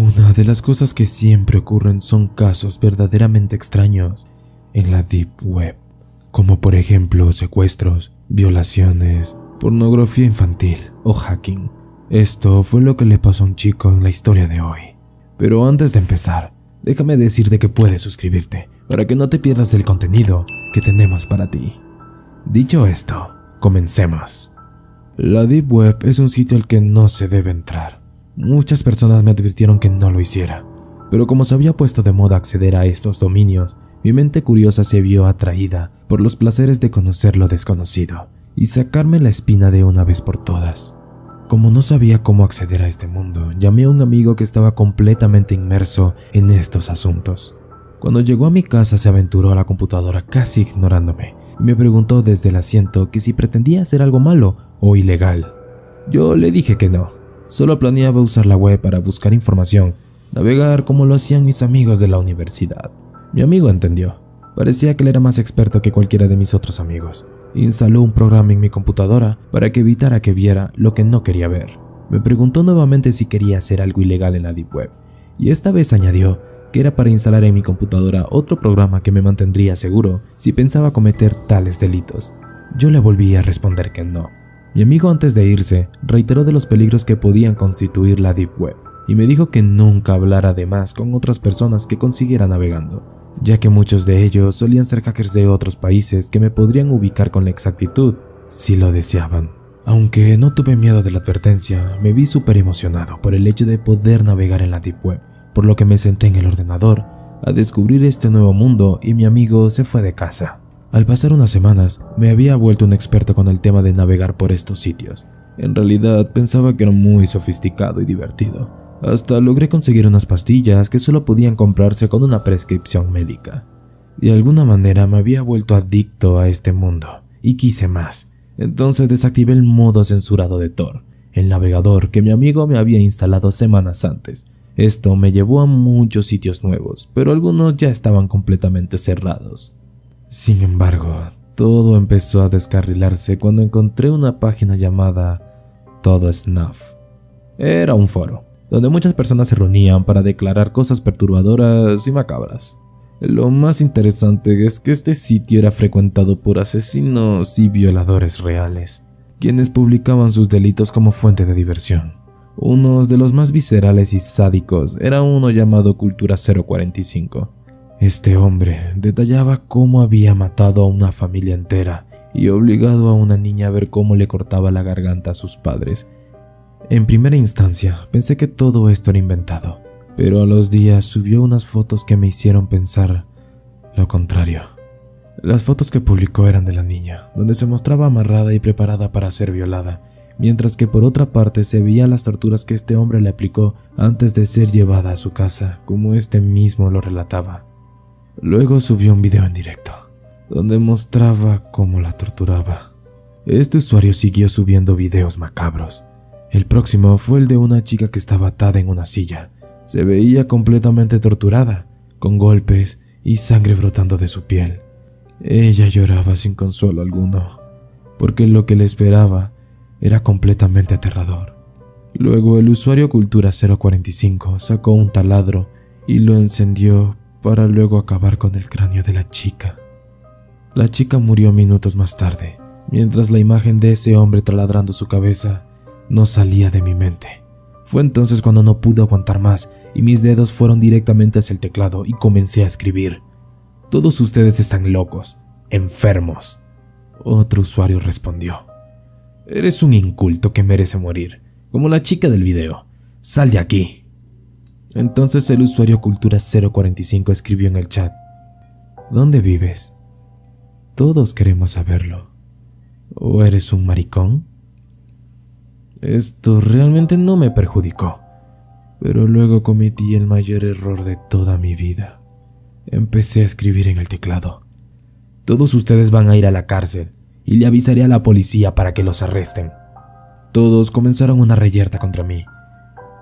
Una de las cosas que siempre ocurren son casos verdaderamente extraños en la Deep Web, como por ejemplo secuestros, violaciones, pornografía infantil o hacking. Esto fue lo que le pasó a un chico en la historia de hoy. Pero antes de empezar, déjame decirte que puedes suscribirte para que no te pierdas del contenido que tenemos para ti. Dicho esto, comencemos. La Deep Web es un sitio al que no se debe entrar. Muchas personas me advirtieron que no lo hiciera, pero como se había puesto de moda acceder a estos dominios, mi mente curiosa se vio atraída por los placeres de conocer lo desconocido y sacarme la espina de una vez por todas. Como no sabía cómo acceder a este mundo, llamé a un amigo que estaba completamente inmerso en estos asuntos. Cuando llegó a mi casa se aventuró a la computadora casi ignorándome y me preguntó desde el asiento que si pretendía hacer algo malo o ilegal. Yo le dije que no. Solo planeaba usar la web para buscar información, navegar como lo hacían mis amigos de la universidad. Mi amigo entendió. Parecía que él era más experto que cualquiera de mis otros amigos. Instaló un programa en mi computadora para que evitara que viera lo que no quería ver. Me preguntó nuevamente si quería hacer algo ilegal en la Deep Web, y esta vez añadió que era para instalar en mi computadora otro programa que me mantendría seguro si pensaba cometer tales delitos. Yo le volví a responder que no. Mi amigo antes de irse reiteró de los peligros que podían constituir la Deep Web y me dijo que nunca hablara de más con otras personas que consiguiera navegando, ya que muchos de ellos solían ser hackers de otros países que me podrían ubicar con la exactitud si lo deseaban. Aunque no tuve miedo de la advertencia, me vi súper emocionado por el hecho de poder navegar en la Deep Web, por lo que me senté en el ordenador a descubrir este nuevo mundo y mi amigo se fue de casa. Al pasar unas semanas, me había vuelto un experto con el tema de navegar por estos sitios. En realidad, pensaba que era muy sofisticado y divertido. Hasta logré conseguir unas pastillas que solo podían comprarse con una prescripción médica. De alguna manera me había vuelto adicto a este mundo, y quise más. Entonces desactivé el modo censurado de Tor, el navegador que mi amigo me había instalado semanas antes. Esto me llevó a muchos sitios nuevos, pero algunos ya estaban completamente cerrados. Sin embargo, todo empezó a descarrilarse cuando encontré una página llamada Todo Snuff. Era un foro, donde muchas personas se reunían para declarar cosas perturbadoras y macabras. Lo más interesante es que este sitio era frecuentado por asesinos y violadores reales, quienes publicaban sus delitos como fuente de diversión. Uno de los más viscerales y sádicos era uno llamado Cultura 045. Este hombre detallaba cómo había matado a una familia entera y obligado a una niña a ver cómo le cortaba la garganta a sus padres. En primera instancia pensé que todo esto era inventado, pero a los días subió unas fotos que me hicieron pensar lo contrario. Las fotos que publicó eran de la niña, donde se mostraba amarrada y preparada para ser violada, mientras que por otra parte se veían las torturas que este hombre le aplicó antes de ser llevada a su casa, como este mismo lo relataba. Luego subió un video en directo, donde mostraba cómo la torturaba. Este usuario siguió subiendo videos macabros. El próximo fue el de una chica que estaba atada en una silla. Se veía completamente torturada, con golpes y sangre brotando de su piel. Ella lloraba sin consuelo alguno, porque lo que le esperaba era completamente aterrador. Luego el usuario Cultura 045 sacó un taladro y lo encendió para luego acabar con el cráneo de la chica. La chica murió minutos más tarde, mientras la imagen de ese hombre taladrando su cabeza no salía de mi mente. Fue entonces cuando no pude aguantar más y mis dedos fueron directamente hacia el teclado y comencé a escribir: «Todos ustedes están locos, enfermos». Otro usuario respondió: «Eres un inculto que merece morir, como la chica del video. Sal de aquí». Entonces el usuario Cultura 045 escribió en el chat: «¿Dónde vives? Todos queremos saberlo. ¿O eres un maricón?». Esto realmente no me perjudicó, pero luego cometí el mayor error de toda mi vida. Empecé a escribir en el teclado: «Todos ustedes van a ir a la cárcel y le avisaré a la policía para que los arresten». Todos comenzaron una reyerta contra mí.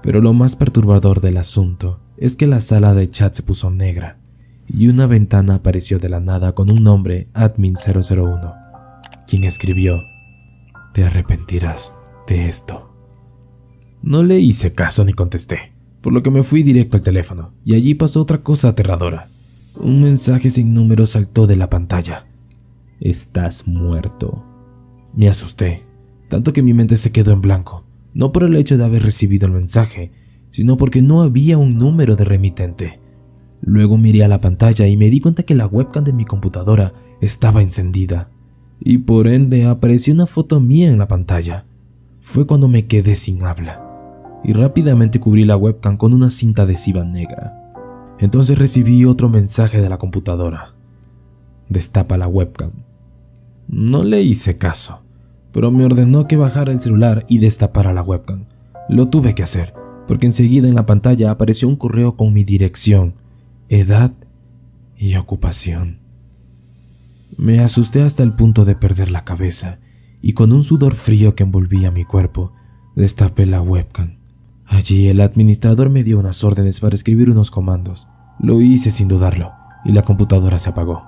Pero lo más perturbador del asunto es que la sala de chat se puso negra y una ventana apareció de la nada con un nombre, Admin 001, quien escribió: «Te arrepentirás de esto». No le hice caso ni contesté, por lo que me fui directo al teléfono, y allí pasó otra cosa aterradora. Un mensaje sin número saltó de la pantalla. Estás muerto. Me asusté, tanto que mi mente se quedó en blanco, no por el hecho de haber recibido el mensaje, sino porque no había un número de remitente. Luego miré a la pantalla y me di cuenta que la webcam de mi computadora estaba encendida, y por ende apareció una foto mía en la pantalla. Fue cuando me quedé sin habla, y rápidamente cubrí la webcam con una cinta adhesiva negra. Entonces recibí otro mensaje de la computadora. Destapa la webcam. No le hice caso, pero me ordenó que bajara el celular y destapara la webcam. Lo tuve que hacer, porque enseguida en la pantalla apareció un correo con mi dirección, edad y ocupación. Me asusté hasta el punto de perder la cabeza, y con un sudor frío que envolvía mi cuerpo, destapé la webcam. Allí el administrador me dio unas órdenes para escribir unos comandos. Lo hice sin dudarlo, y la computadora se apagó.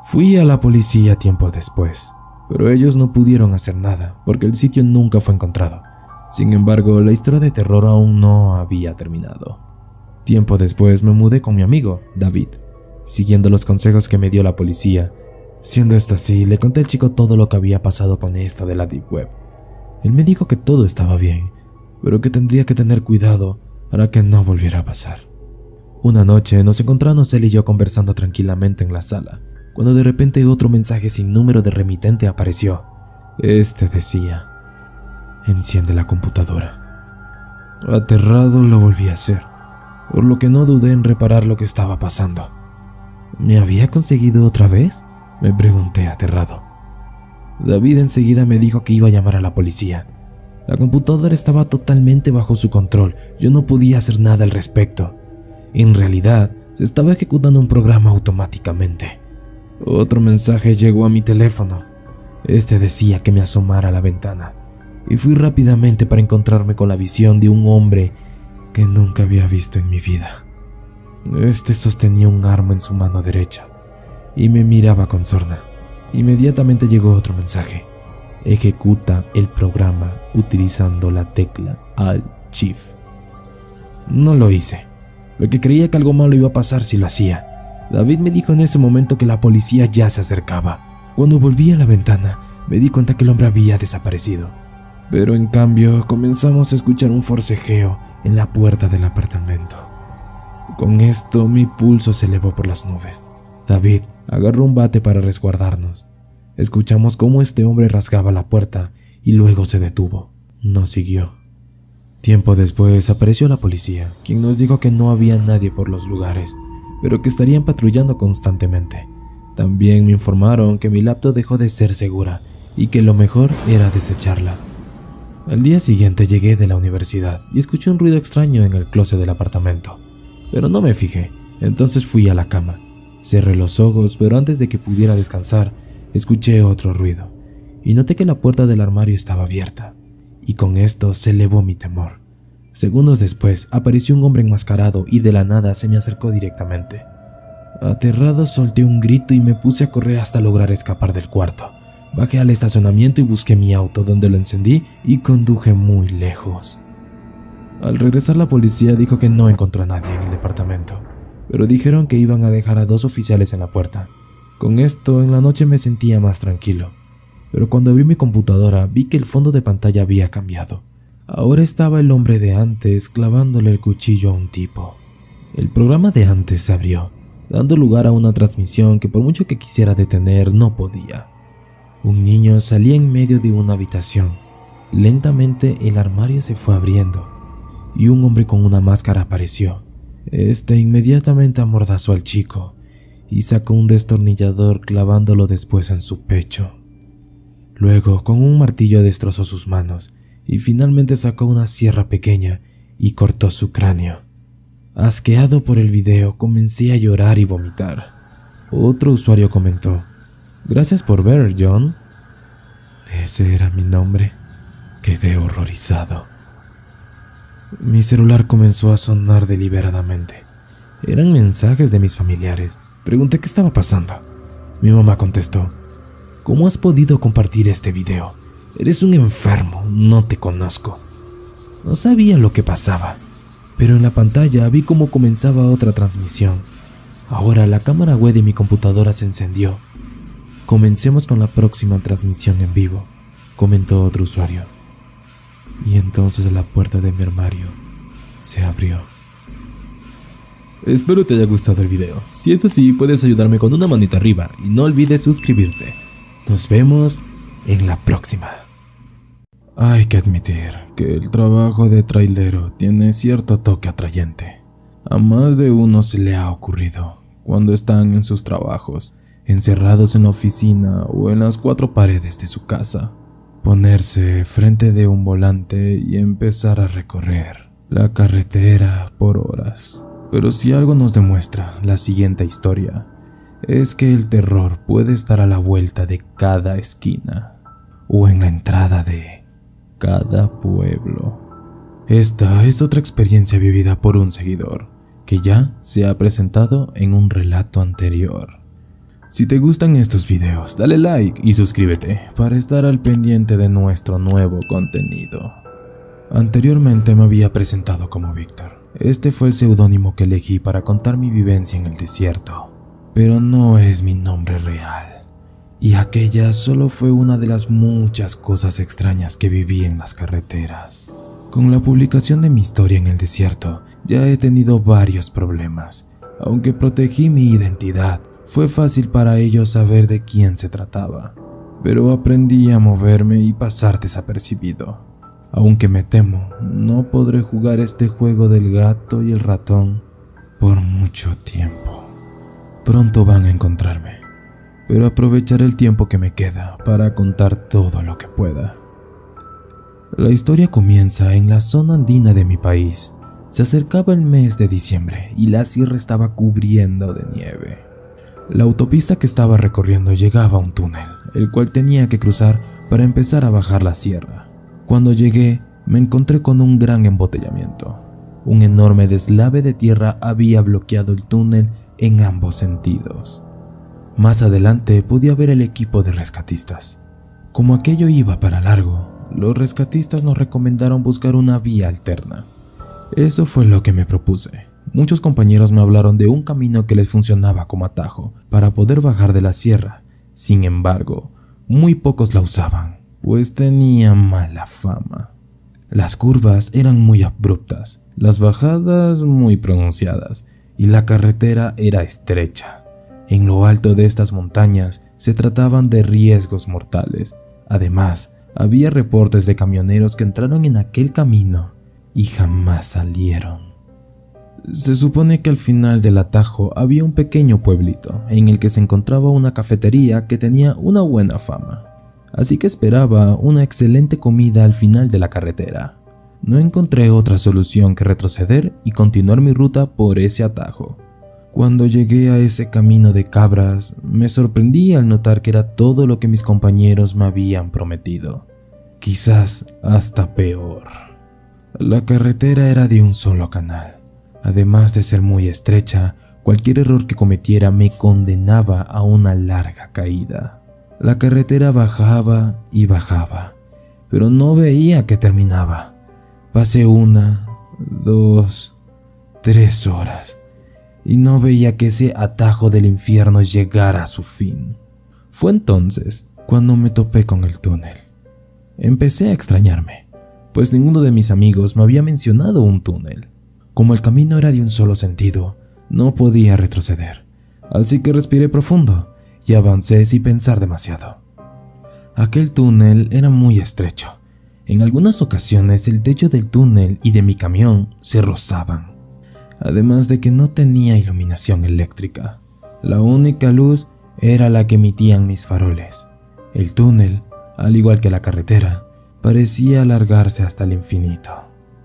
Fui a la policía tiempo después, pero ellos no pudieron hacer nada, porque el sitio nunca fue encontrado. Sin embargo, la historia de terror aún no había terminado. Tiempo después me mudé con mi amigo, David, siguiendo los consejos que me dio la policía. Siendo esto así, le conté al chico todo lo que había pasado con esto de la Deep Web. Él me dijo que todo estaba bien, pero que tendría que tener cuidado para que no volviera a pasar. Una noche nos encontramos él y yo conversando tranquilamente en la sala, cuando de repente otro mensaje sin número de remitente apareció. Este decía: enciende la computadora. Aterrado lo volví a hacer, por lo que no dudé en reparar lo que estaba pasando. ¿Me había conseguido otra vez?, me pregunté aterrado. David enseguida me dijo que iba a llamar a la policía. La computadora estaba totalmente bajo su control, yo no podía hacer nada al respecto. En realidad, se estaba ejecutando un programa automáticamente. Otro mensaje llegó a mi teléfono. Este decía que me asomara a la ventana, y fui rápidamente para encontrarme con la visión de un hombre que nunca había visto en mi vida. Este sostenía un arma en su mano derecha y me miraba con sorna. Inmediatamente llegó otro mensaje: ejecuta el programa utilizando la tecla Alt-Shift. No lo hice, porque creía que algo malo iba a pasar si lo hacía. David me dijo en ese momento que la policía ya se acercaba. Cuando volví a la ventana, me di cuenta que el hombre había desaparecido. Pero en cambio, comenzamos a escuchar un forcejeo en la puerta del apartamento. Con esto, mi pulso se elevó por las nubes. David agarró un bate para resguardarnos. Escuchamos cómo este hombre rasgaba la puerta y luego se detuvo. Nos siguió. Tiempo después apareció la policía, quien nos dijo que no había nadie por los lugares, pero que estarían patrullando constantemente. También me informaron que mi laptop dejó de ser segura y que lo mejor era desecharla. Al día siguiente llegué de la universidad y escuché un ruido extraño en el closet del apartamento, pero no me fijé. Entonces fui a la cama, cerré los ojos, pero antes de que pudiera descansar, escuché otro ruido y noté que la puerta del armario estaba abierta, y con esto se elevó mi temor. Segundos después apareció un hombre enmascarado y de la nada se me acercó directamente. Aterrado solté un grito y me puse a correr hasta lograr escapar del cuarto. Bajé al estacionamiento y busqué mi auto, donde lo encendí y conduje muy lejos. Al regresar, la policía dijo que no encontró a nadie en el departamento, pero dijeron que iban a dejar a 2 oficiales en la puerta. Con esto, en la noche me sentía más tranquilo, pero cuando abrí mi computadora vi que el fondo de pantalla había cambiado. Ahora estaba el hombre de antes clavándole el cuchillo a un tipo. El programa de antes se abrió, dando lugar a una transmisión que por mucho que quisiera detener, no podía. Un niño salía en medio de una habitación. Lentamente el armario se fue abriendo y un hombre con una máscara apareció. Este inmediatamente amordazó al chico y sacó un destornillador, clavándolo después en su pecho. Luego, con un martillo destrozó sus manos y finalmente sacó una sierra pequeña y cortó su cráneo. Asqueado por el video, comencé a llorar y vomitar. Otro usuario comentó: gracias por ver, John. Ese era mi nombre. Quedé horrorizado. Mi celular comenzó a sonar deliberadamente. Eran mensajes de mis familiares. Pregunté qué estaba pasando. Mi mamá contestó: ¿cómo has podido compartir este video? Eres un enfermo, no te conozco. No sabía lo que pasaba, pero en la pantalla vi cómo comenzaba otra transmisión. Ahora la cámara web de mi computadora se encendió. Comencemos con la próxima transmisión en vivo, comentó otro usuario. Y entonces la puerta de mi armario se abrió. Espero te haya gustado el video. Si es así, puedes ayudarme con una manita arriba y no olvides suscribirte. Nos vemos en la próxima. Hay que admitir que el trabajo de trailero tiene cierto toque atrayente. A más de uno se le ha ocurrido, cuando están en sus trabajos, encerrados en la oficina o en las cuatro paredes de su casa, ponerse frente de un volante y empezar a recorrer la carretera por horas. Pero si algo nos demuestra la siguiente historia, es que el terror puede estar a la vuelta de cada esquina o en la entrada de cada pueblo. Esta es otra experiencia vivida por un seguidor que ya se ha presentado en un relato anterior. Si te gustan estos videos, dale like y suscríbete para estar al pendiente de nuestro nuevo contenido. Anteriormente me había presentado como Víctor. Este fue el seudónimo que elegí para contar mi vivencia en el desierto, pero no es mi nombre real. Y aquella solo fue una de las muchas cosas extrañas que viví en las carreteras. Con la publicación de mi historia en el desierto, ya he tenido varios problemas. Aunque protegí mi identidad, fue fácil para ellos saber de quién se trataba. Pero aprendí a moverme y pasar desapercibido. Aunque me temo, no podré jugar este juego del gato y el ratón por mucho tiempo. Pronto van a encontrarme, pero aprovecharé el tiempo que me queda para contar todo lo que pueda. La historia comienza en la zona andina de mi país. Se acercaba el mes de diciembre y la sierra estaba cubriendo de nieve. La autopista que estaba recorriendo llegaba a un túnel, el cual tenía que cruzar para empezar a bajar la sierra. Cuando llegué, me encontré con un gran embotellamiento. Un enorme deslave de tierra había bloqueado el túnel en ambos sentidos. Más adelante podía ver el equipo de rescatistas. Como aquello iba para largo, los rescatistas nos recomendaron buscar una vía alterna. Eso fue lo que me propuse. Muchos compañeros me hablaron de un camino que les funcionaba como atajo para poder bajar de la sierra. Sin embargo, muy pocos la usaban, pues tenía mala fama. Las curvas eran muy abruptas, las bajadas muy pronunciadas y la carretera era estrecha. En lo alto de estas montañas se trataban de riesgos mortales. Además, había reportes de camioneros que entraron en aquel camino y jamás salieron. Se supone que al final del atajo había un pequeño pueblito en el que se encontraba una cafetería que tenía una buena fama. Así que esperaba una excelente comida al final de la carretera. No encontré otra solución que retroceder y continuar mi ruta por ese atajo. Cuando llegué a ese camino de cabras, me sorprendí al notar que era todo lo que mis compañeros me habían prometido. Quizás hasta peor. La carretera era de un solo canal. Además de ser muy estrecha, cualquier error que cometiera me condenaba a una larga caída. La carretera bajaba y bajaba, pero no veía que terminaba. Pasé 1, 2, 3 horas y no veía que ese atajo del infierno llegara a su fin. Fue entonces cuando me topé con el túnel. Empecé a extrañarme, pues ninguno de mis amigos me había mencionado un túnel. Como el camino era de un solo sentido, no podía retroceder, así que respiré profundo y avancé sin pensar demasiado. Aquel túnel era muy estrecho. En algunas ocasiones el techo del túnel y de mi camión se rozaban, además de que no tenía iluminación eléctrica. La única luz era la que emitían mis faroles. El túnel, al igual que la carretera, parecía alargarse hasta el infinito.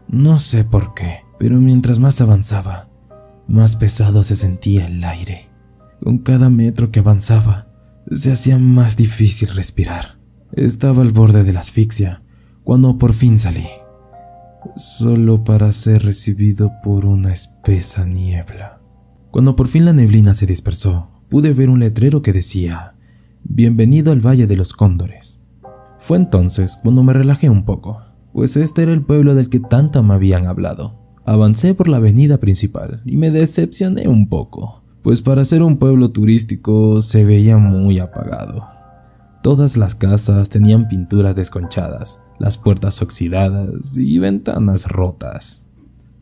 No sé por qué, pero mientras más avanzaba, más pesado se sentía el aire. Con cada metro que avanzaba, se hacía más difícil respirar. Estaba al borde de la asfixia cuando por fin salí, solo para ser recibido por una espesa niebla. Cuando por fin la neblina se dispersó, pude ver un letrero que decía: "Bienvenido al Valle de los Cóndores". Fue entonces cuando me relajé un poco, pues este era el pueblo del que tanto me habían hablado. Avancé por la avenida principal y me decepcioné un poco, pues para ser un pueblo turístico se veía muy apagado. Todas las casas tenían pinturas desconchadas, las puertas oxidadas y ventanas rotas.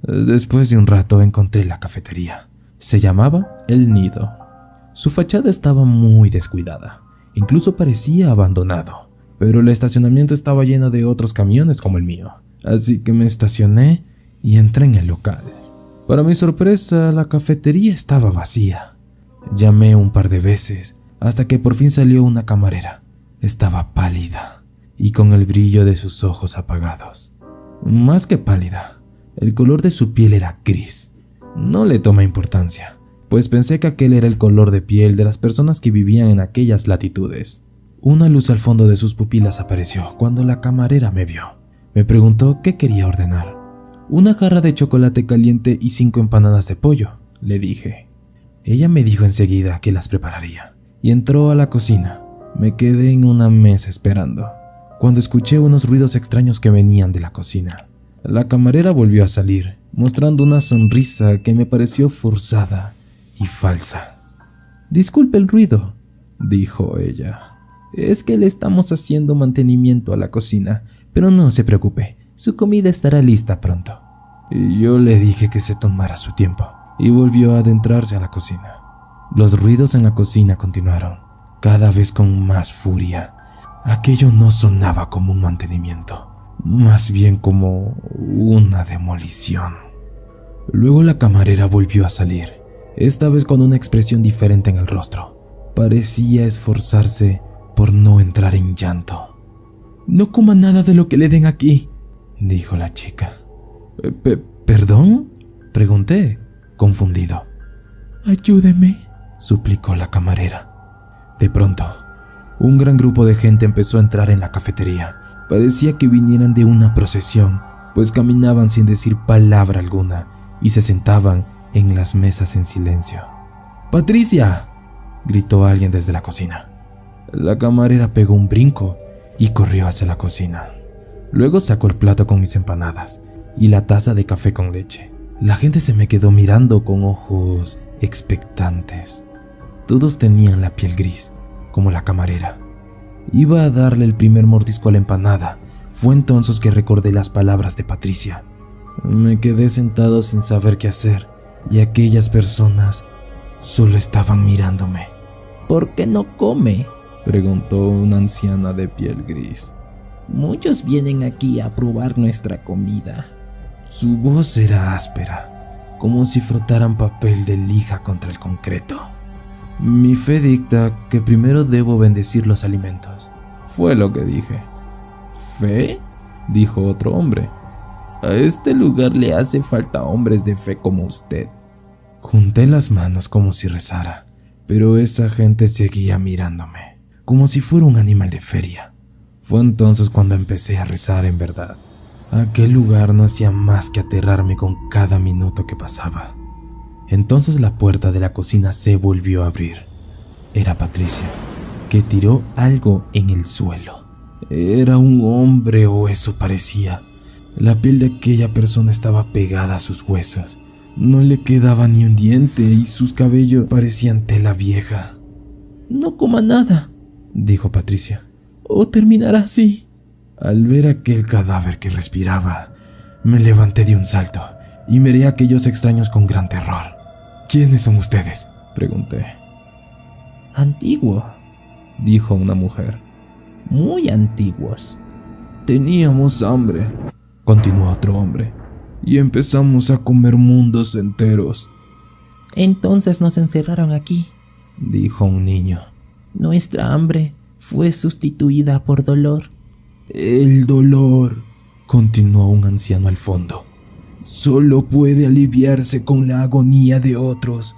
Después de un rato encontré la cafetería. Se llamaba El Nido. Su fachada estaba muy descuidada, incluso parecía abandonado, pero el estacionamiento estaba lleno de otros camiones como el mío, así que me estacioné y entré en el local. Para mi sorpresa, la cafetería estaba vacía. Llamé un par de veces hasta que por fin salió una camarera. Estaba pálida y con el brillo de sus ojos apagados. Más que pálida, el color de su piel era gris. No le tomé importancia, pues pensé que aquel era el color de piel de las personas que vivían en aquellas latitudes. Una luz al fondo de sus pupilas apareció cuando la camarera me vio. Me preguntó qué quería ordenar. Una jarra de chocolate caliente y 5 empanadas de pollo, le dije. Ella me dijo enseguida que las prepararía y entró a la cocina. Me quedé en una mesa esperando, cuando escuché unos ruidos extraños que venían de la cocina. La camarera volvió a salir, mostrando una sonrisa que me pareció forzada y falsa. «Disculpe el ruido», dijo ella. «Es que le estamos haciendo mantenimiento a la cocina, pero no se preocupe, su comida estará lista pronto». Y yo le dije que se tomara su tiempo, y volvió a adentrarse a la cocina. Los ruidos en la cocina continuaron, cada vez con más furia. Aquello no sonaba como un mantenimiento, más bien como una demolición. Luego la camarera volvió a salir, esta vez con una expresión diferente en el rostro. Parecía esforzarse por no entrar en llanto. «No coma nada de lo que le den aquí», dijo la chica. ¿Perdón?, pregunté, confundido. «Ayúdeme», suplicó la camarera. De pronto, un gran grupo de gente empezó a entrar en la cafetería. Parecía que vinieran de una procesión, pues caminaban sin decir palabra alguna y se sentaban en las mesas en silencio. «¡Patricia!», gritó alguien desde la cocina. La camarera pegó un brinco y corrió hacia la cocina. Luego sacó el plato con mis empanadas y la taza de café con leche. La gente se me quedó mirando con ojos expectantes. Todos tenían la piel gris, como la camarera. Iba a darle el primer mordisco a la empanada. Fue entonces que recordé las palabras de Patricia. Me quedé sentado sin saber qué hacer, y aquellas personas solo estaban mirándome. «¿Por qué no come?», preguntó una anciana de piel gris. «Muchos vienen aquí a probar nuestra comida». Su voz era áspera, como si frotaran papel de lija contra el concreto. «Mi fe dicta que primero debo bendecir los alimentos», fue lo que dije. «¿Fe?», dijo otro hombre. «A este lugar le hace falta hombres de fe como usted». Junté las manos como si rezara, pero esa gente seguía mirándome, como si fuera un animal de feria. Fue entonces cuando empecé a rezar en verdad. Aquel lugar no hacía más que aterrarme con cada minuto que pasaba. Entonces la puerta de la cocina se volvió a abrir. Era Patricia, que tiró algo en el suelo. Era un hombre, o eso parecía. La piel de aquella persona estaba pegada a sus huesos. No le quedaba ni un diente y sus cabellos parecían tela vieja. «No coma nada», dijo Patricia, «o terminará así». Al ver aquel cadáver que respiraba, me levanté de un salto y miré a aquellos extraños con gran terror. «¿Quiénes son ustedes?», pregunté. «Antiguo», dijo una mujer. «Muy antiguos». «Teníamos hambre», continuó otro hombre, «y empezamos a comer mundos enteros». «Entonces nos encerraron aquí», dijo un niño. «Nuestra hambre fue sustituida por dolor». «El dolor», continuó un anciano al fondo, «solo puede aliviarse con la agonía de otros.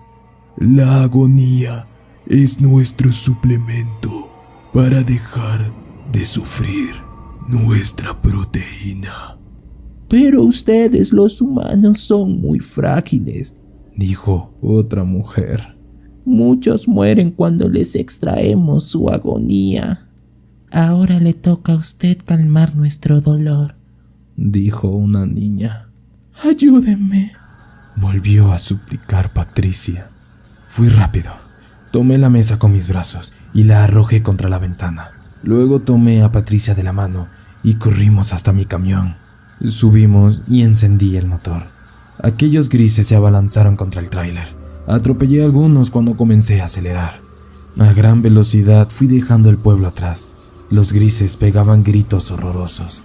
La agonía es nuestro suplemento para dejar de sufrir, nuestra proteína». «Pero ustedes, los humanos, son muy frágiles», dijo otra mujer. «Muchos mueren cuando les extraemos su agonía». «Ahora le toca a usted calmar nuestro dolor», dijo una niña. ¡Ayúdenme! Volvió a suplicar Patricia. Fui rápido. Tomé la mesa con mis brazos y la arrojé contra la ventana. Luego tomé a Patricia de la mano y corrimos hasta mi camión. Subimos y encendí el motor. Aquellos grises se abalanzaron contra el tráiler. Atropellé a algunos cuando comencé a acelerar. A gran velocidad fui dejando el pueblo atrás. Los grises pegaban gritos horrorosos.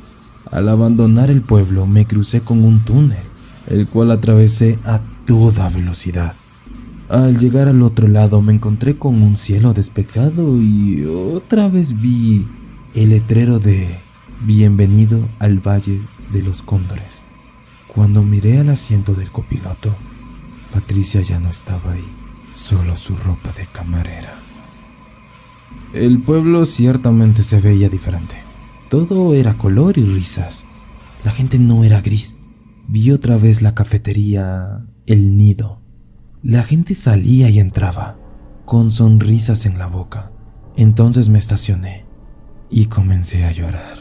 Al abandonar el pueblo me crucé con un túnel, el cual atravesé a toda velocidad. Al llegar al otro lado me encontré con un cielo despejado y otra vez vi el letrero de Bienvenido al Valle de los Cóndores. Cuando miré al asiento del copiloto, Patricia ya no estaba ahí, solo su ropa de camarera. El pueblo ciertamente se veía diferente. Todo era color y risas. La gente no era gris. Vi otra vez la cafetería El Nido. La gente salía y entraba, con sonrisas en la boca. Entonces me estacioné y comencé a llorar.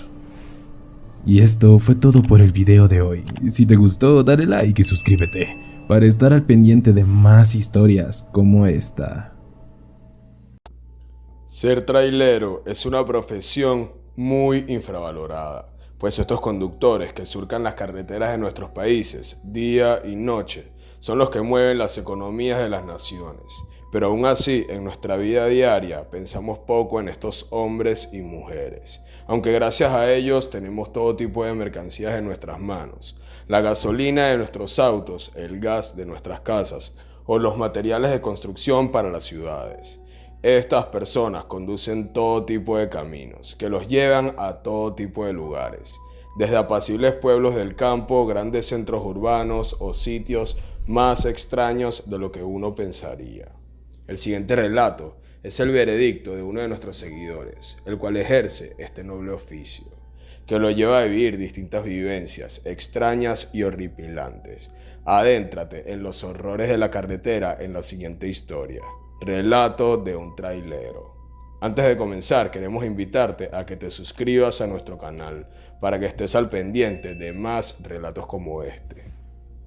Y esto fue todo por el video de hoy. Si te gustó, dale like y suscríbete para estar al pendiente de más historias como esta. Ser trailero es una profesión muy infravalorada, pues estos conductores que surcan las carreteras de nuestros países día y noche son los que mueven las economías de las naciones. Pero aún así, en nuestra vida diaria pensamos poco en estos hombres y mujeres, aunque gracias a ellos tenemos todo tipo de mercancías en nuestras manos, la gasolina de nuestros autos, el gas de nuestras casas o los materiales de construcción para las ciudades. Estas personas conducen todo tipo de caminos que los llevan a todo tipo de lugares, desde apacibles pueblos del campo, grandes centros urbanos o sitios más extraños de lo que uno pensaría. El siguiente relato es el veredicto de uno de nuestros seguidores, el cual ejerce este noble oficio, que lo lleva a vivir distintas vivencias extrañas y horripilantes. Adéntrate en los horrores de la carretera en la siguiente historia. Relato de un trailero. Antes de comenzar, queremos invitarte a que te suscribas a nuestro canal para que estés al pendiente de más relatos como este.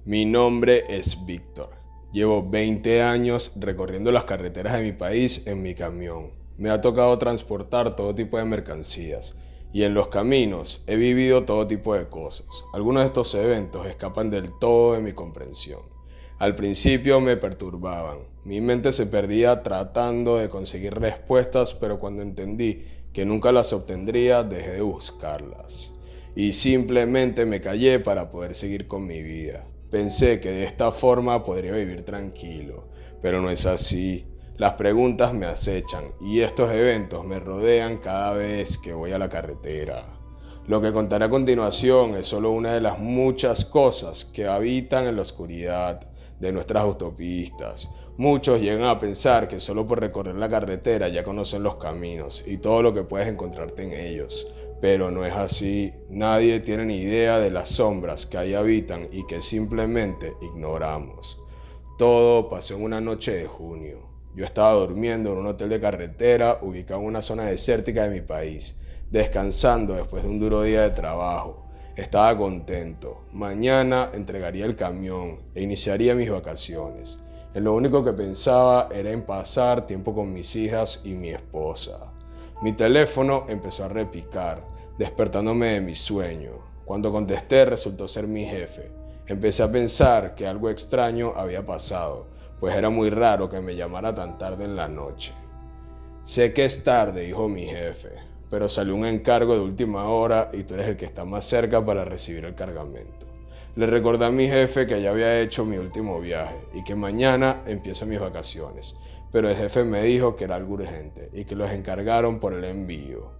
Mi nombre es Víctor. Llevo 20 años recorriendo las carreteras de mi país en mi camión. Me ha tocado transportar todo tipo de mercancías y en los caminos he vivido todo tipo de cosas. Algunos de estos eventos escapan del todo de mi comprensión. Al principio me perturbaban. Mi mente se perdía tratando de conseguir respuestas, pero cuando entendí que nunca las obtendría, dejé de buscarlas. Y simplemente me callé para poder seguir con mi vida. Pensé que de esta forma podría vivir tranquilo, pero no es así. Las preguntas me acechan y estos eventos me rodean cada vez que voy a la carretera. Lo que contaré a continuación es solo una de las muchas cosas que habitan en la oscuridad de nuestras autopistas. Muchos llegan a pensar que solo por recorrer la carretera ya conocen los caminos y todo lo que puedes encontrarte en ellos. Pero no es así. Nadie tiene ni idea de las sombras que ahí habitan y que simplemente ignoramos. Todo pasó en una noche de junio. Yo estaba durmiendo en un hotel de carretera ubicado en una zona desértica de mi país, descansando después de un duro día de trabajo. Estaba contento. Mañana entregaría el camión e iniciaría mis vacaciones. En lo único que pensaba era en pasar tiempo con mis hijas y mi esposa. Mi teléfono empezó a repicar, despertándome de mi sueño. Cuando contesté resultó ser mi jefe. Empecé a pensar que algo extraño había pasado, pues era muy raro que me llamara tan tarde en la noche. Sé que es tarde, dijo mi jefe, pero salió un encargo de última hora y tú eres el que está más cerca para recibir el cargamento. Le recordé a mi jefe que ya había hecho mi último viaje y que mañana empiezan mis vacaciones, pero el jefe me dijo que era algo urgente y que los encargaron por el envío.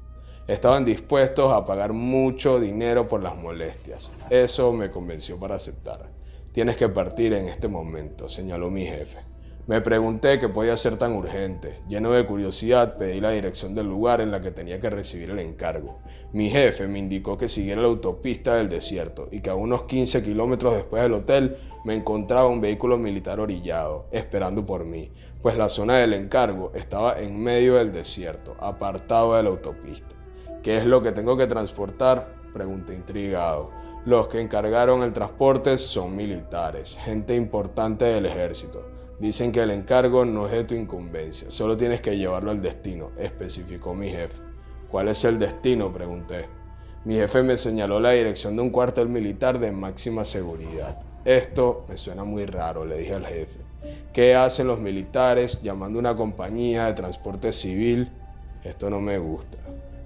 Estaban dispuestos a pagar mucho dinero por las molestias. Eso me convenció para aceptar. Tienes que partir en este momento, señaló mi jefe. Me pregunté qué podía ser tan urgente. Lleno de curiosidad, pedí la dirección del lugar en la que tenía que recibir el encargo. Mi jefe me indicó que siguiera la autopista del desierto y que a unos 15 kilómetros después del hotel me encontraba un vehículo militar orillado, esperando por mí, pues la zona del encargo estaba en medio del desierto, apartado de la autopista. ¿Qué es lo que tengo que transportar?, pregunté intrigado. Los que encargaron el transporte son militares, gente importante del ejército. Dicen que el encargo no es de tu incumbencia, solo tienes que llevarlo al destino, especificó mi jefe. ¿Cuál es el destino?, pregunté. Mi jefe me señaló la dirección de un cuartel militar de máxima seguridad. Esto me suena muy raro, le dije al jefe. ¿Qué hacen los militares llamando a una compañía de transporte civil? Esto no me gusta.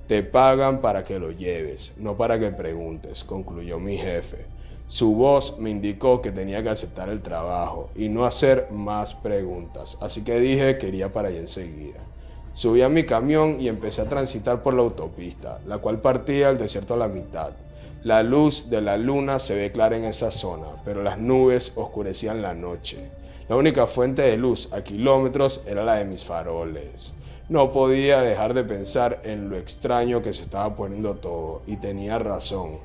Te pagan para que lo lleves, no para que preguntes, concluyó mi jefe. Su voz me indicó que tenía que aceptar el trabajo y no hacer más preguntas, así que dije que iría para allá enseguida. Subí a mi camión y empecé a transitar por la autopista, la cual partía el desierto a la mitad. La luz de la luna se ve clara en esa zona, pero las nubes oscurecían la noche. La única fuente de luz a kilómetros era la de mis faroles. No podía dejar de pensar en lo extraño que se estaba poniendo todo, y tenía razón,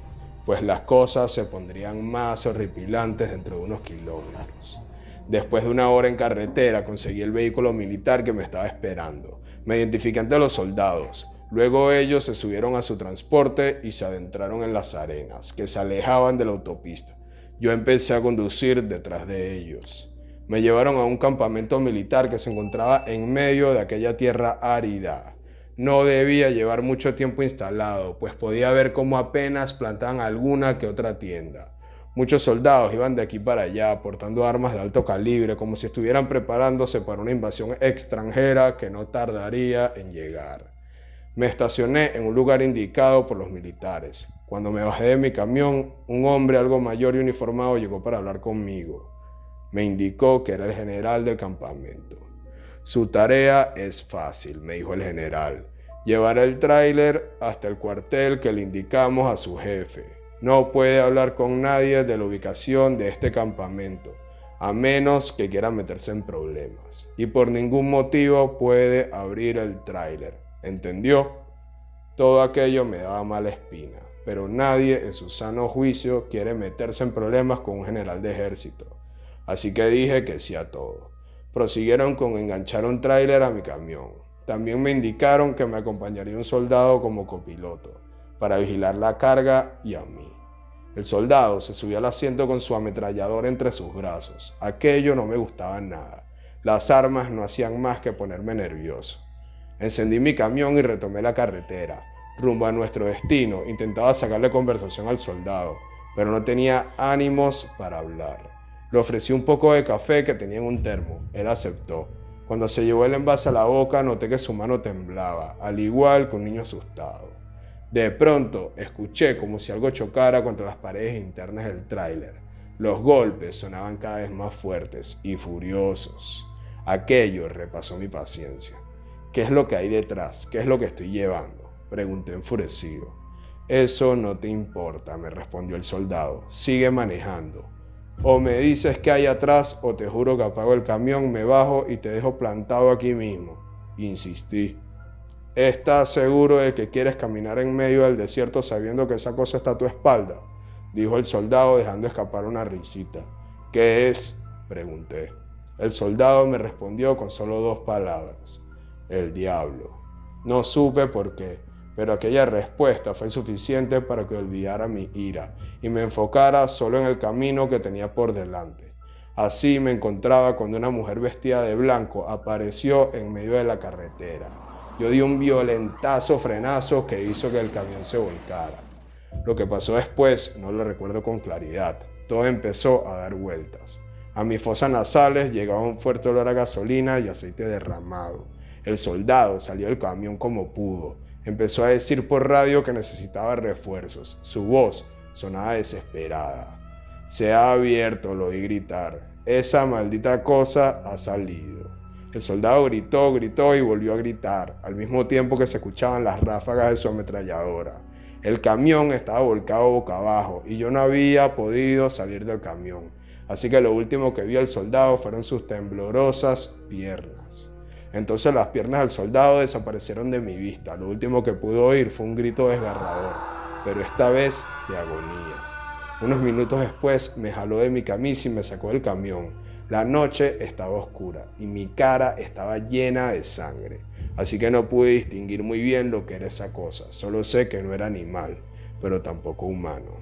pues las cosas se pondrían más horripilantes dentro de unos kilómetros. Después de una hora en carretera conseguí el vehículo militar que me estaba esperando. Me identifiqué ante los soldados. Luego ellos se subieron a su transporte y se adentraron en las arenas, que se alejaban de la autopista. Yo empecé a conducir detrás de ellos. Me llevaron a un campamento militar que se encontraba en medio de aquella tierra árida. No debía llevar mucho tiempo instalado, pues podía ver cómo apenas plantaban alguna que otra tienda. Muchos soldados iban de aquí para allá portando armas de alto calibre, como si estuvieran preparándose para una invasión extranjera que no tardaría en llegar. Me estacioné en un lugar indicado por los militares. Cuando me bajé de mi camión, un hombre algo mayor y uniformado llegó para hablar conmigo. Me indicó que era el general del campamento. Su tarea es fácil, me dijo el general. Llevar el tráiler hasta el cuartel que le indicamos a su jefe. No puede hablar con nadie de la ubicación de este campamento, a menos que quiera meterse en problemas. Y por ningún motivo puede abrir el tráiler. ¿Entendió? Todo aquello me daba mala espina, pero nadie en su sano juicio quiere meterse en problemas con un general de ejército. Así que dije que sí a todo. Prosiguieron con enganchar un tráiler a mi camión. También me indicaron que me acompañaría un soldado como copiloto, para vigilar la carga y a mí. El soldado se subió al asiento con su ametrallador entre sus brazos. Aquello no me gustaba nada. Las armas no hacían más que ponerme nervioso. Encendí mi camión y retomé la carretera. Rumbo a nuestro destino, intentaba sacarle conversación al soldado, pero no tenía ánimos para hablar. Le ofrecí un poco de café que tenía en un termo. Él aceptó. Cuando se llevó el envase a la boca, noté que su mano temblaba, al igual que un niño asustado. De pronto, escuché como si algo chocara contra las paredes internas del tráiler. Los golpes sonaban cada vez más fuertes y furiosos. Aquello repasó mi paciencia. ¿Qué es lo que hay detrás? ¿Qué es lo que estoy llevando?, pregunté enfurecido. Eso no te importa, me respondió el soldado. Sigue manejando. O me dices qué hay atrás o te juro que apago el camión, me bajo y te dejo plantado aquí mismo. Insistí. ¿Estás seguro de que quieres caminar en medio del desierto sabiendo que esa cosa está a tu espalda?, dijo el soldado dejando escapar una risita. ¿Qué es?, pregunté. El soldado me respondió con solo 2 palabras. El diablo. No supe por qué, pero aquella respuesta fue suficiente para que olvidara mi ira y me enfocara solo en el camino que tenía por delante. Así me encontraba cuando una mujer vestida de blanco apareció en medio de la carretera. Yo di un violentazo frenazo que hizo que el camión se volcara. Lo que pasó después no lo recuerdo con claridad. Todo empezó a dar vueltas. A mis fosas nasales llegaba un fuerte olor a gasolina y aceite derramado. El soldado salió del camión como pudo. Empezó a decir por radio que necesitaba refuerzos. Su voz sonaba desesperada. Se ha abierto, lo oí gritar. Esa maldita cosa ha salido. El soldado gritó y volvió a gritar, al mismo tiempo que se escuchaban las ráfagas de su ametralladora. El camión estaba volcado boca abajo y yo no había podido salir del camión. Así que lo último que vio el soldado fueron sus temblorosas piernas. Entonces las piernas del soldado desaparecieron de mi vista. Lo último que pude oír fue un grito desgarrador, pero esta vez de agonía. Unos minutos después me jaló de mi camisa y me sacó del camión. La noche estaba oscura y mi cara estaba llena de sangre, así que no pude distinguir muy bien lo que era esa cosa. Solo sé que no era animal, pero tampoco humano.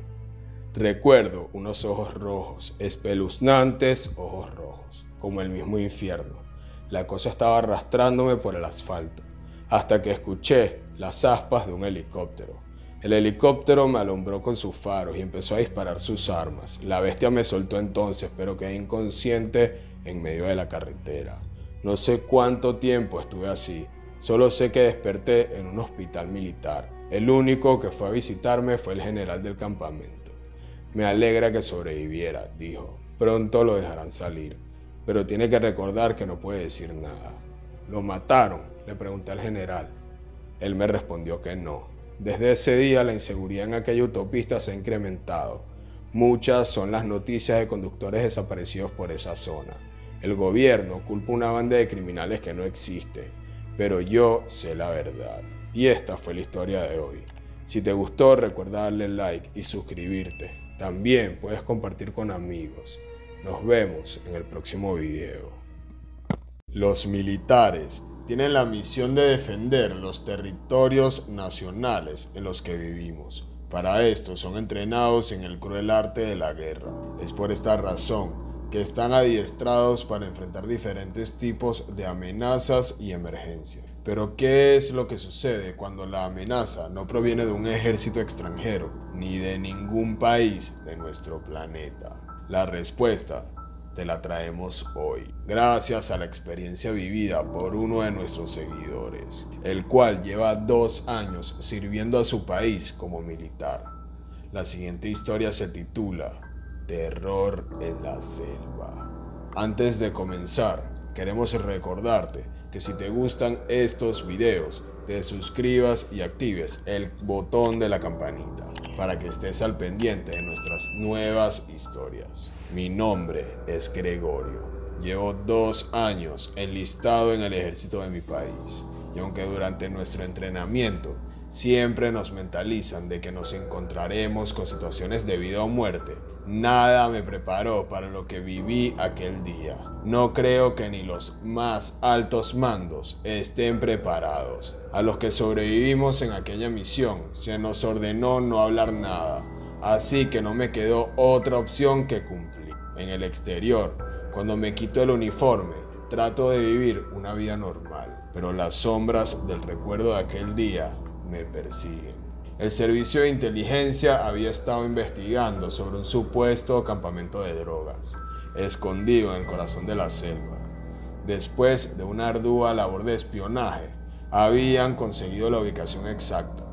Recuerdo unos ojos rojos, espeluznantes ojos rojos, como el mismo infierno. La cosa estaba arrastrándome por el asfalto, hasta que escuché las aspas de un helicóptero. El helicóptero me alumbró con sus faros y empezó a disparar sus armas. La bestia me soltó entonces, pero quedé inconsciente en medio de la carretera. No sé cuánto tiempo estuve así, solo sé que desperté en un hospital militar. El único que fue a visitarme fue el general del campamento. Me alegra que sobreviviera, dijo. Pronto lo dejarán salir, pero tiene que recordar que no puede decir nada. ¿Lo mataron?, le pregunté al general. Él me respondió que no. Desde ese día la inseguridad en aquella autopista se ha incrementado. Muchas son las noticias de conductores desaparecidos por esa zona. El gobierno culpa a una banda de criminales que no existe, pero yo sé la verdad. Y esta fue la historia de hoy. Si te gustó, recuerda darle like y suscribirte. También puedes compartir con amigos. Nos vemos en el próximo video. Los militares tienen la misión de defender los territorios nacionales en los que vivimos. Para esto son entrenados en el cruel arte de la guerra. Es por esta razón que están adiestrados para enfrentar diferentes tipos de amenazas y emergencias. Pero ¿qué es lo que sucede cuando la amenaza no proviene de un ejército extranjero ni de ningún país de nuestro planeta? La respuesta te la traemos hoy, gracias a la experiencia vivida por uno de nuestros seguidores, el cual lleva 2 años sirviendo a su país como militar. La siguiente historia se titula Terror en la selva. Antes de comenzar, queremos recordarte que si te gustan estos videos, te suscribas y actives el botón de la campanita para que estés al pendiente de nuestras nuevas historias. Mi nombre es Gregorio. Llevo 2 años enlistado en el ejército de mi país. Y aunque durante nuestro entrenamiento siempre nos mentalizan de que nos encontraremos con situaciones de vida o muerte, nada me preparó para lo que viví aquel día. No creo que ni los más altos mandos estén preparados. A los que sobrevivimos en aquella misión se nos ordenó no hablar nada, así que no me quedó otra opción que cumplir. En el exterior, cuando me quito el uniforme, trato de vivir una vida normal, pero las sombras del recuerdo de aquel día me persiguen. El servicio de inteligencia había estado investigando sobre un supuesto campamento de drogas, escondido en el corazón de la selva. Después de una ardua labor de espionaje, habían conseguido la ubicación exacta.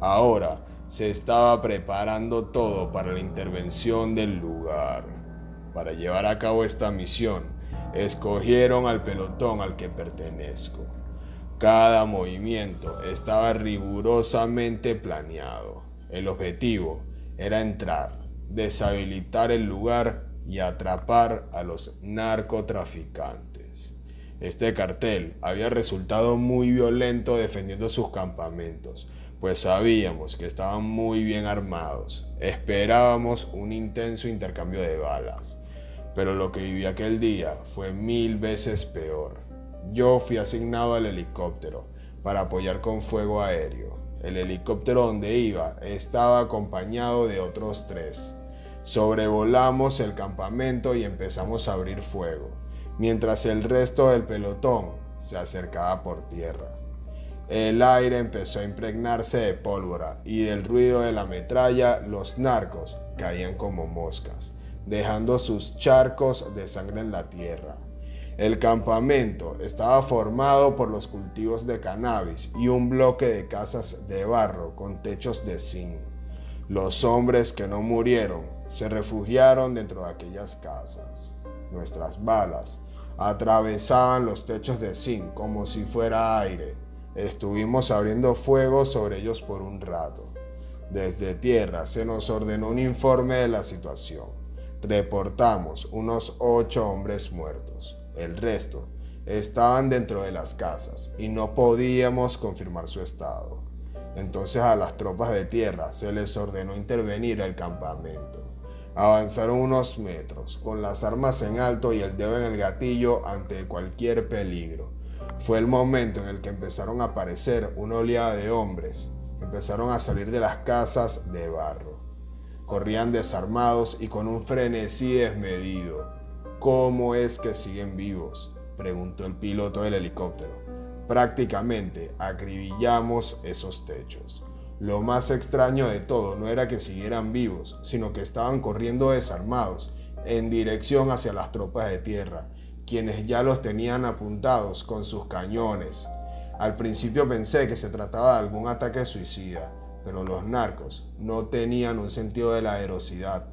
Ahora se estaba preparando todo para la intervención del lugar. Para llevar a cabo esta misión, escogieron al pelotón al que pertenezco. Cada movimiento estaba rigurosamente planeado. El objetivo era entrar, deshabilitar el lugar y atrapar a los narcotraficantes. Este cartel había resultado muy violento defendiendo sus campamentos, pues sabíamos que estaban muy bien armados. Esperábamos un intenso intercambio de balas. Pero lo que viví aquel día fue 1000 veces peor. Yo fui asignado al helicóptero para apoyar con fuego aéreo. El helicóptero donde iba estaba acompañado de otros 3. Sobrevolamos el campamento y empezamos a abrir fuego, mientras el resto del pelotón se acercaba por tierra. El aire empezó a impregnarse de pólvora y del ruido de la metralla los narcos caían como moscas, dejando sus charcos de sangre en la tierra. El campamento estaba formado por los cultivos de cannabis y un bloque de casas de barro con techos de zinc. Los hombres que no murieron se refugiaron dentro de aquellas casas. Nuestras balas atravesaban los techos de zinc como si fuera aire. Estuvimos abriendo fuego sobre ellos por un rato. Desde tierra se nos ordenó un informe de la situación. Reportamos unos 8 hombres muertos. El resto estaban dentro de las casas y no podíamos confirmar su estado. Entonces a las tropas de tierra se les ordenó intervenir el campamento. Avanzaron unos metros, con las armas en alto y el dedo en el gatillo ante cualquier peligro. Fue el momento en el que empezaron a aparecer una oleada de hombres. Empezaron a salir de las casas de barro. Corrían desarmados y con un frenesí desmedido. ¿Cómo es que siguen vivos?, preguntó el piloto del helicóptero. Prácticamente acribillamos esos techos. Lo más extraño de todo no era que siguieran vivos, sino que estaban corriendo desarmados en dirección hacia las tropas de tierra, quienes ya los tenían apuntados con sus cañones. Al principio pensé que se trataba de algún ataque suicida, pero los narcos no tenían un sentido de la heroicidad.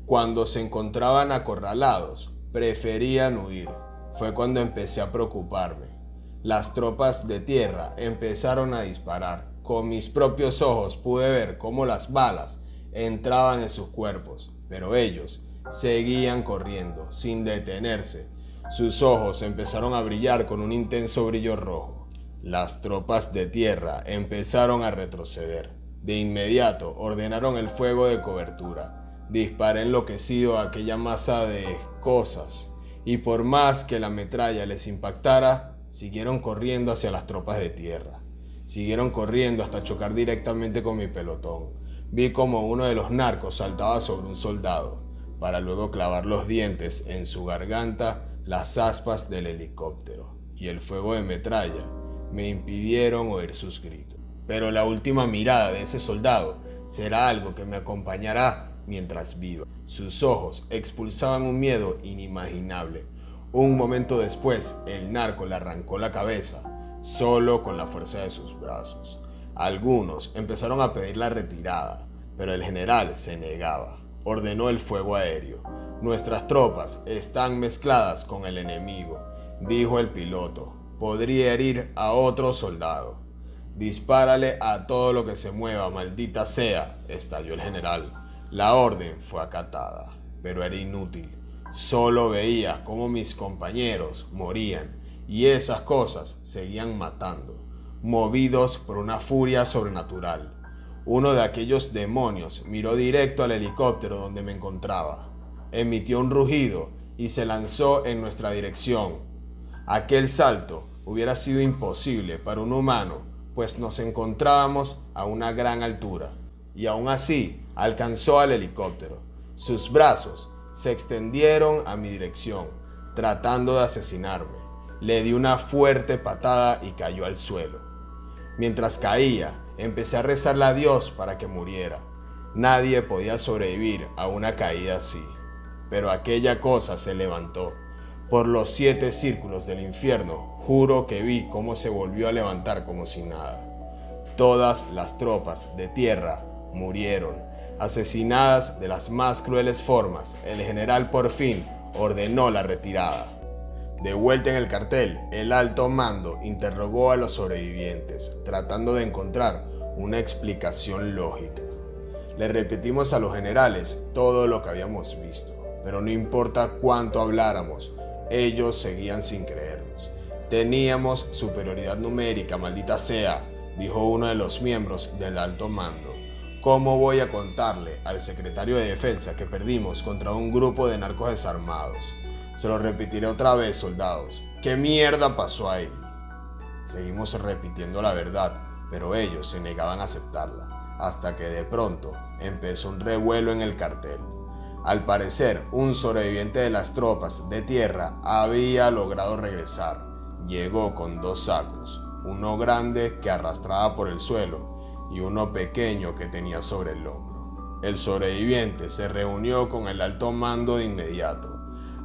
Cuando se encontraban acorralados, preferían huir. Fue cuando empecé a preocuparme. Las tropas de tierra empezaron a disparar. Con mis propios ojos pude ver cómo las balas entraban en sus cuerpos, pero ellos seguían corriendo, sin detenerse. Sus ojos empezaron a brillar con un intenso brillo rojo. Las tropas de tierra empezaron a retroceder. De inmediato ordenaron el fuego de cobertura. Disparé enloquecido a aquella masa de cosas, y por más que la metralla les impactara, siguieron corriendo hacia las tropas de tierra. Siguieron corriendo hasta chocar directamente con mi pelotón. Vi como uno de los narcos saltaba sobre un soldado, para luego clavar los dientes en su garganta las aspas del helicóptero, y el fuego de metralla me impidieron oír sus gritos. Pero la última mirada de ese soldado será algo que me acompañará mientras viva. Sus ojos expulsaban un miedo inimaginable. Un momento después, el narco le arrancó la cabeza, solo con la fuerza de sus brazos. Algunos empezaron a pedir la retirada, pero el general se negaba. Ordenó el fuego aéreo. Nuestras tropas están mezcladas con el enemigo, dijo el piloto. Podría herir a otro soldado. Dispárale a todo lo que se mueva, maldita sea, estalló el general. La orden fue acatada, pero era inútil. Solo veía cómo mis compañeros morían y esas cosas seguían matando, movidos por una furia sobrenatural. Uno de aquellos demonios miró directo al helicóptero donde me encontraba. Emitió un rugido y se lanzó en nuestra dirección. Aquel salto hubiera sido imposible para un humano, pues nos encontrábamos a una gran altura, y aún así alcanzó al helicóptero. Sus brazos se extendieron a mi dirección, tratando de asesinarme. Le di una fuerte patada y cayó al suelo. Mientras caía, empecé a rezarle a Dios para que muriera. Nadie podía sobrevivir a una caída así, pero aquella cosa se levantó. Por los 7 círculos del infierno, juro que vi cómo se volvió a levantar como si nada. Todas las tropas de tierra murieron, asesinadas de las más crueles formas. El general por fin ordenó la retirada. De vuelta en el cartel, el alto mando interrogó a los sobrevivientes, tratando de encontrar una explicación lógica. Le repetimos a los generales todo lo que habíamos visto, pero no importa cuánto habláramos, ellos seguían sin creernos. Teníamos superioridad numérica, maldita sea, dijo uno de los miembros del alto mando. ¿Cómo voy a contarle al secretario de Defensa que perdimos contra un grupo de narcos desarmados? Se lo repetiré otra vez, soldados. ¿Qué mierda pasó ahí? Seguimos repitiendo la verdad, pero ellos se negaban a aceptarla, hasta que de pronto empezó un revuelo en el cartel. Al parecer, un sobreviviente de las tropas de tierra había logrado regresar. Llegó con 2 sacos, uno grande que arrastraba por el suelo y uno pequeño que tenía sobre el hombro. El sobreviviente se reunió con el alto mando de inmediato.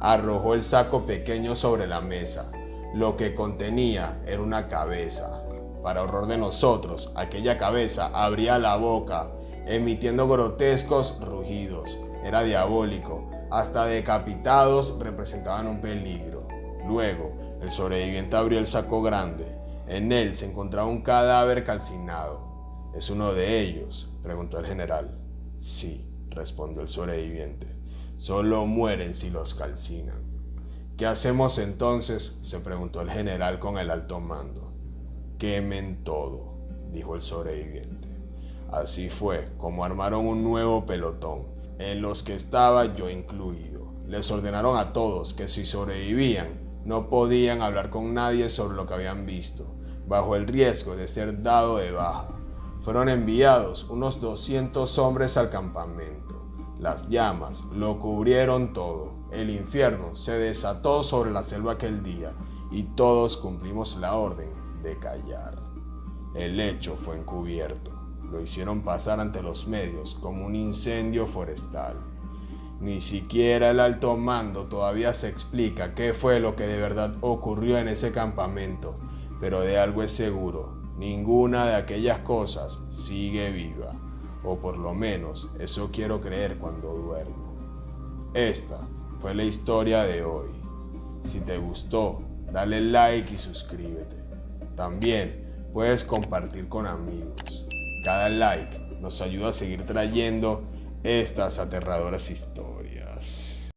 Arrojó el saco pequeño sobre la mesa. Lo que contenía era una cabeza. Para horror de nosotros, aquella cabeza abría la boca, emitiendo grotescos rugidos. Era diabólico. Hasta decapitados representaban un peligro. Luego, el sobreviviente abrió el saco grande. En él se encontraba un cadáver calcinado. ¿Es uno de ellos?, preguntó el general. Sí, respondió el sobreviviente. Solo mueren si los calcinan. ¿Qué hacemos entonces?, se preguntó el general con el alto mando. Quemen todo, dijo el sobreviviente. Así fue como armaron un nuevo pelotón, en los que estaba yo incluido. Les ordenaron a todos que si sobrevivían, no podían hablar con nadie sobre lo que habían visto, bajo el riesgo de ser dado de baja. Fueron enviados unos 200 hombres al campamento. Las llamas lo cubrieron todo. El infierno se desató sobre la selva aquel día y todos cumplimos la orden de callar. El hecho fue encubierto. Lo hicieron pasar ante los medios como un incendio forestal. Ni siquiera el alto mando todavía se explica qué fue lo que de verdad ocurrió en ese campamento, pero de algo es seguro, ninguna de aquellas cosas sigue viva, o por lo menos eso quiero creer cuando duermo. Esta fue la historia de hoy. Si te gustó, dale like y suscríbete. También puedes compartir con amigos. Cada like nos ayuda a seguir trayendo estas aterradoras historias.